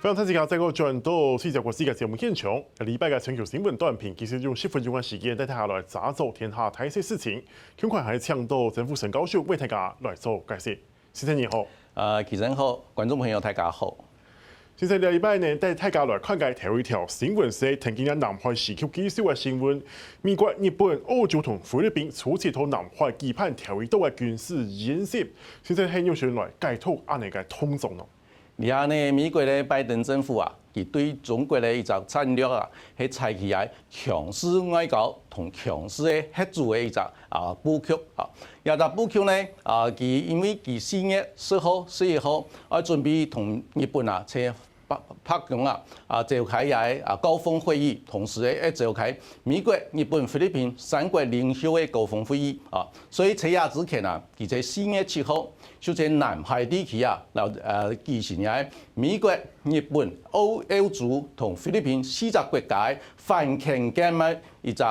非常謝謝大家轉到四十個世界節目現場。禮拜嘅全球新聞短評，其實用10分鐘嘅時間帶大家來抓走天下大小事情。今快係請到曾復生教授為大家來做解釋。先生你好，主持人好，觀眾朋友大家好。先生，禮拜呢帶大家來看解頭一條新聞是曾經喺南海時局記述嘅新聞。美國、日本、澳洲同菲律賓初次同南海期盼條一島嘅軍事演習。先生係用上來解讀安尼嘅通眾咯。而家呢，美國嘅拜登政府啊，佢對中國嘅一個戰略啊，係採取係強勢外交同強勢嘅合作嘅一個布局啊。有個布局呢，佢因為佢4月10號、11號，準備同日本啊，即北京啊，召開嘅高峰會議，同時咧召開美國、日本、菲律賓3國領袖嘅高峰會議啊。所以喺之前啊，佢在4月7號就在南海地區啊，舉行嘅美國、日本、澳洲同菲律賓4個國家反傾艦嘅一個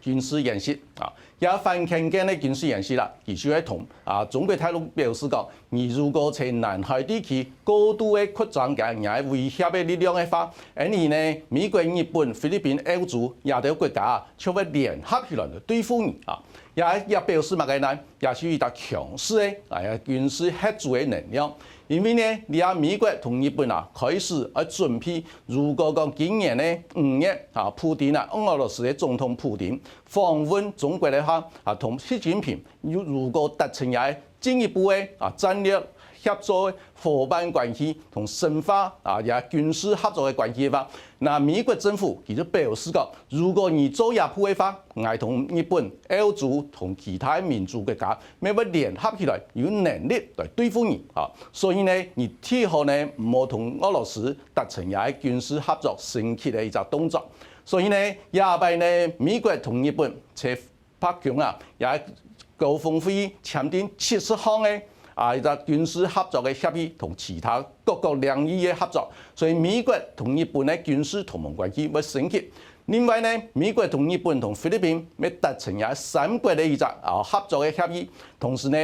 軍事演習啊。也反傾艦嘅軍事演習啦，其實係同中國大陸表示講，你如果在南海地區高度嘅擴張嘅嘢威脅嘅力量嘅話，而呢美國、日本、菲律賓、澳洲亞洲國家就會聯合起來對付你啊！也表示乜嘅呢？也是一個強勢嘅軍事合作嘅能量。因為呢，你睇美國同日本啊開始準備，如果講今年呢5月普丁俄羅斯嘅總統普丁訪問中國嘅話，同習近平如果達成也進一步嘅戰略合作夥伴關係同深化也軍事合作嘅關係嘅話，那美國政府其實表示講，如果你做也鋪嘅話，我同日本、澳洲同其他民主國家，咪會聯合起來有能力來對付你啊！所以呢，你最好呢唔好同俄羅斯達成也軍事合作升級嘅一個動作。所以呢，亞拜呢美國同日本在北京也高峰會議簽訂70項嘅一個軍事合作嘅協議同其他各個領域嘅合作，所以美國同日本嘅軍事同盟關係會升級。另外呢，美國同日本同菲律賓要達成也3國嘅一個合作嘅協議，同時呢，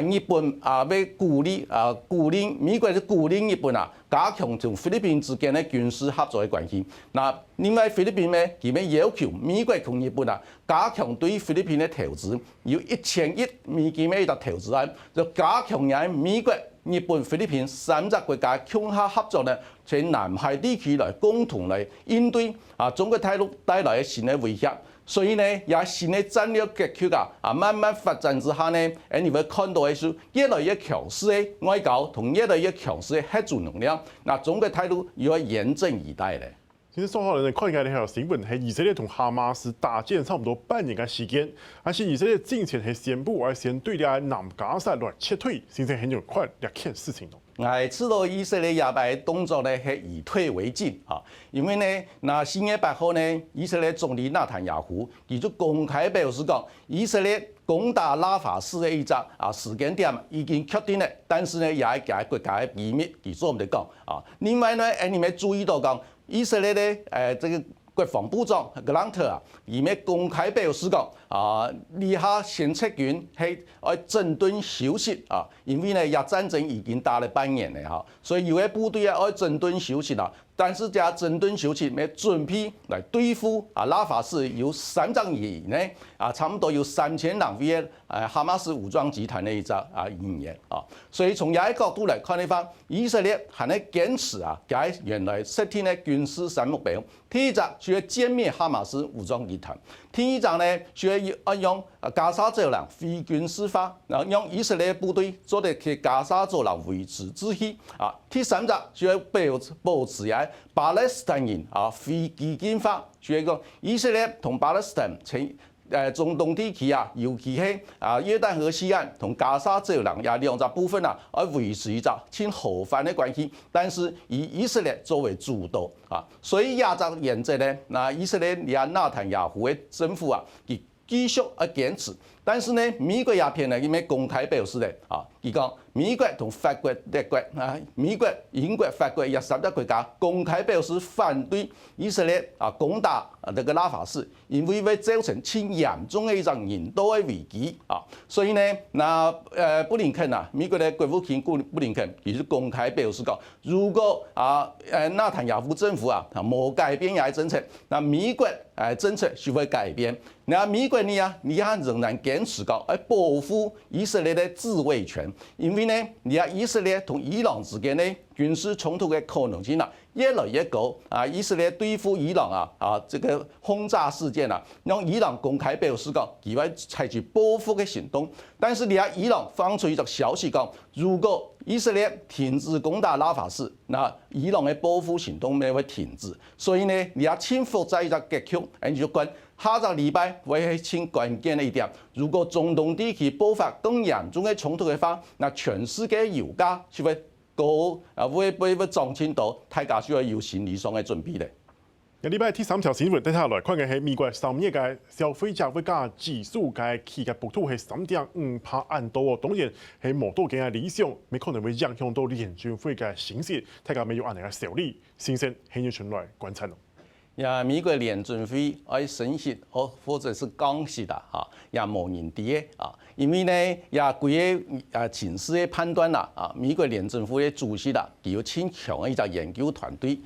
日本要鼓勵美國就鼓勵日本加強同菲律賓之間嘅軍事合作嘅關係。嗱，另外菲律賓呢，佢哋要求美國同日本加強對菲律賓嘅投資，要1000億美金嘅一個投資案，就加強也美國、日本、菲律賓3個國家強化合作呢，在南海地區來共同來應對中國大陸帶來嘅新嘅威脅。所以呢，也新嘅戰略格局慢慢發展之下呢，你會看到嘅是越來越強勢嘅外交同越來越強勢嘅合作能量。那中國大陸要嚴陣以待咧。其實雙方人看起來呢條新聞係以色列同哈馬斯打戰差唔多半年嘅時間，但是以色列之前係宣布要先對啲南加沙來撤退，先至很有快一件事情咯。我知道以色列亞拜動作咧係以退為進啊，因為呢，那4月8號呢，以色列總理納坦雅胡佢就公開表示講，以色列攻打拉法市嘅一個時間點已經確定了，但是呢，也係佢國家嘅秘密，佢做唔得講啊。另外呢，你咪注意到講，以色列咧這個國防部長格朗特佢咪公開表示講，以下先撤軍係要整頓休息啊，因為呢，也戰爭已經打了半年了哈，所以有啲部隊要整頓休息啦。但是這整頓休息咪準備來對付拉法市有3張營呢，差不多有3000人嘅哈馬斯武裝集團的一個營員啊，所以從呢個角度來看的話，以色列還係堅持佢原來設定的軍事3目標。第一個就要殲滅哈馬斯武裝集團，第二個呢就要用加沙走廊非軍事化，然後用以色列部隊做的去加沙走廊維持秩序啊。第三個就要保持巴勒斯坦人非激進化，就係講以色列同巴勒斯坦中東地區尤其係約旦河西岸同加沙走廊也2個部分而維持一個親和緩的關係，但是以以色列作為主導所以亞洲原則呢，那以色列也納坦雅胡的政府佢繼續堅持但是呢，美國也偏呢，伊咩公開表示咧，伊講美國同法國、德國美國、英國、法國也11國家公開表示反對以色列攻打這個拉法市，因為會造成更嚴重嘅一場人道嘅危機所以呢，布林肯美國嘅國務卿布林肯亦是公開表示講，如果納坦雅夫政府冇改變嘅政策，那美國政策就會改變。那美國呢你仍然堅持講要保護以色列的自衛權，因為呢，以色列同伊朗之間的軍事衝突嘅可能性越來越高以色列對付伊朗這個轟炸事件讓伊朗公開表示講，佢會採取報復嘅行動。但是伊朗放出一個消息講，如果以色列停止攻打拉法市，那伊朗的報復行動咪會停止。所以呢，千複雜一個結構，你就講下個禮拜會係千關鍵的一點。如果中東地區爆發更嚴重的衝突嘅話，那全世界油價就會高會漲錢到，大家需要有心理上嘅準備咧。禮拜第3條新聞，接下來看嘅係美國3月嘅消費者物價指數嘅企業補貼係3.5%多，當然係冇到幾嘅理想，咪可能會影響到聯準會嘅形勢，大家咪有安尼嘅效力。先生係要出來觀察咯。美國聯準會愛升息或者是降息的也冇人知嘅因為呢也幾個情勢嘅判斷美國聯準會嘅主席佢有很強嘅一個研究團隊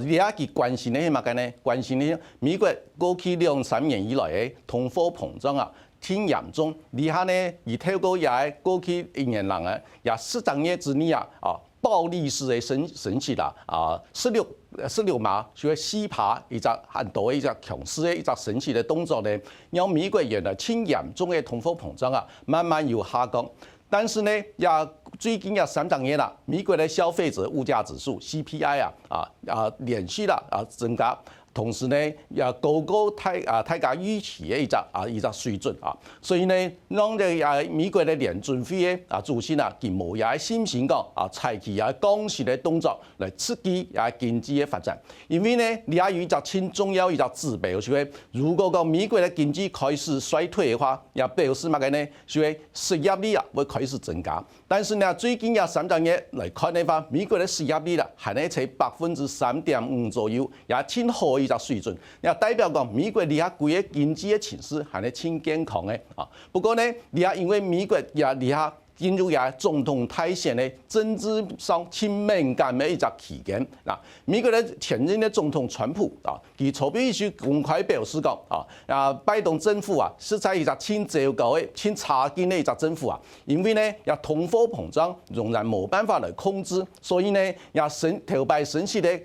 你也佢關心呢係乜嘅呢？關心呢美國過去2-3年以來嘅通貨膨脹挺嚴重，你下呢而透過也過去1年來也13月之內暴力式嘅升息啦16碼，所以4%一隻很多一隻強勢嘅一隻升息嘅動作呢，讓美國原來挺嚴重嘅通貨膨脹慢慢有下降。但是呢，最近3個月啦，美國嘅消費者物價指數 CPI 連續增加。同時呢，也高過大家預期嘅一個水準所以呢，讓美國嘅聯準會嘅主席佢冇也信心講採取也降息嘅動作來刺激經濟嘅發展，因為呢，你有一個很重要一個指標，就係如果個美國嘅經濟開始衰退嘅話，也表示乜嘅呢？就係失業率會開始增加。但是呢，最近3個月來看嘅話，美國嘅失業率係呢喺3.5%左右，也挺好一個水準，也代表講美國你下幾個經濟嘅情勢係呢挺健康嘅不過呢，你下因為美國你下進入總統大選嘅政治上挺敏感嘅一個期間美國嘅前任嘅總統川普佢籌備時公開表示講拜登政府實在一個挺糟糕嘅、挺差勁嘅一個政府因為呢通貨膨脹仍然冇辦法來控制，所以呢頭擺升息嘅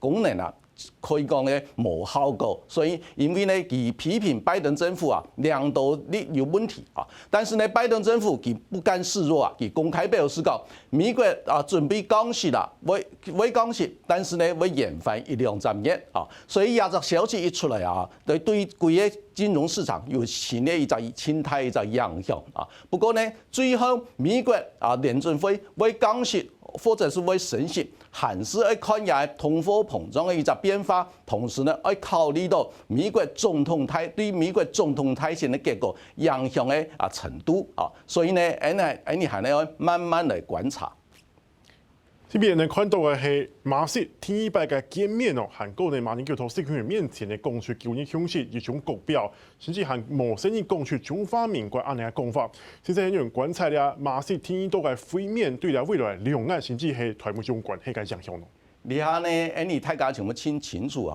功能可以講咧冇效果，所以因為呢佢批評拜登政府領導力有問題但是呢拜登政府佢不甘示弱佢公開表示講美國準備降息啦，會降息，但是呢會延緩1-2月所以這個消息一出來對整個金融市場有新的一個動態一個影響不過呢，最後美國聯準會降息或者是會升息，還是要看下通貨膨脹的一個變化，同時呢要考慮到美國總統對美國總統大選的結果影響的程度所以呢，你還要慢慢來觀察。這邊能看到嘅係馬斯第一擺嘅見面韓國呢馬英九同習近平面前呢講出舊年向息一種國標，甚至係無聲音講出中華民國安尼嘅講法。現在有人觀察咧，馬斯第一度嘅會面對了未來兩岸甚至係台灣中關係嘅影響咯。你下呢，你大家全部清楚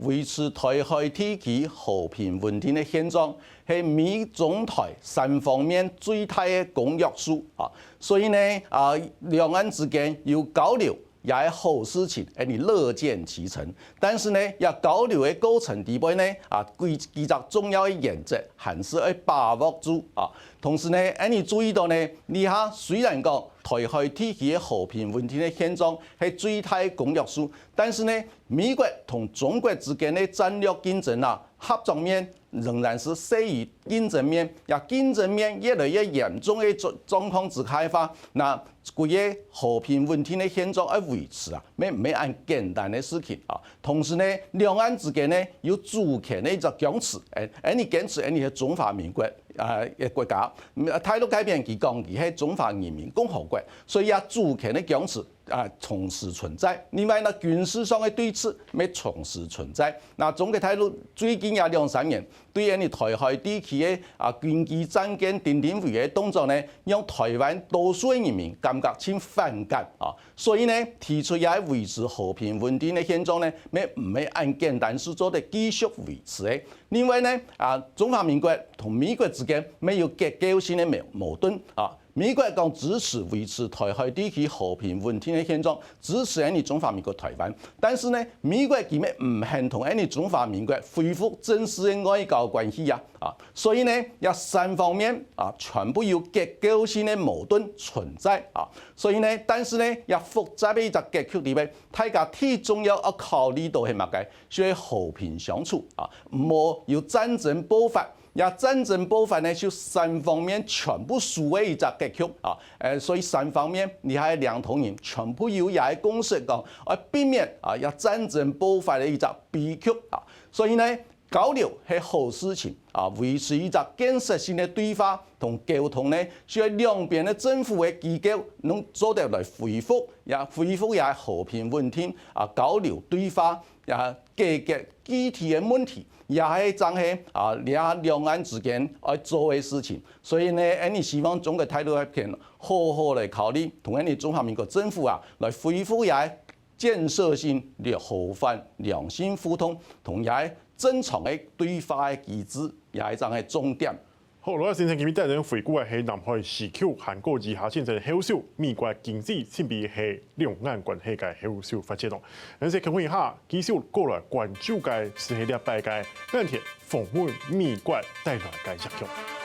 維持台海地區和平穩定的現狀係美中台3方面最大嘅公約數所以呢兩岸之間有交流也係好事情，你樂見其成。但是呢，要交流嘅過程底部呢幾個重要嘅原則還是要把握住同時呢，你注意到呢，你下雖然講台海地區嘅和平穩定嘅現狀係最大公約數，但是呢，美國同中國之間嘅戰略競爭合作面仍然是勝於競爭面，競爭面越來越嚴重嘅狀況之下話，那個和平穩定嘅現狀要維持沒按簡單嘅事情同時呢，兩岸之間呢有主權嘅一個堅持，你堅持你係中華民國。嘅國家，態度改變，佢講佢係中華人民共和國，所以也主權的僵持同時存在。另外呢，軍事上的對峙咪同時存在。嗱，中國大陸最近也2-3年對呢台海地區嘅軍機戰艦定位嘅動作呢，讓台灣多數人民感覺真反感啊！所以呢，提出也維持和平穩定的現狀呢，咪唔係按簡單事做的繼續維持嘅。另外呢，中華民國同美國之間沒有結構性的矛盾啊。美國講支持維持台海地區和平穩定的現狀，支持你中華民國台灣。但是呢，美國佢咪唔認同你中華民國恢復正式的外交關係啊！所以呢，有3方面全部有結構性的矛盾存在啊！所以呢，但是呢，有複雜的一個結構裏面，大家最重要要考慮到係乜嘅？就係和平相處啊，冇有戰爭爆發。也戰爭爆發呢，就3方面全部屬於一個結構啊！所以3方面你係兩頭人，全部有也係共識講，避免有戰爭爆發的一個悲劇啊！所以呢，交流係好事情啊，維持一個建設性的對話同溝通呢，需要兩邊的政府的機構能做得來恢復也和平穩定交流對話解決具體的問題。也係真係兩岸之間要做嘅事情，所以呢，你希望中國態度一片好好嚟考慮，同你中華民國政府來恢復也建設性嘅和平良性互通，同也正常嘅對話嘅機制，也係真係重點。好，羅先生今日帶人回顧嘅係南海時區韓國以下現在嘅好少美國經濟先比係兩岸關係嘅好少發展咯。但是看看一下，繼續過來關注嘅是係禮拜嘅今天訪問美國帶來嘅影響。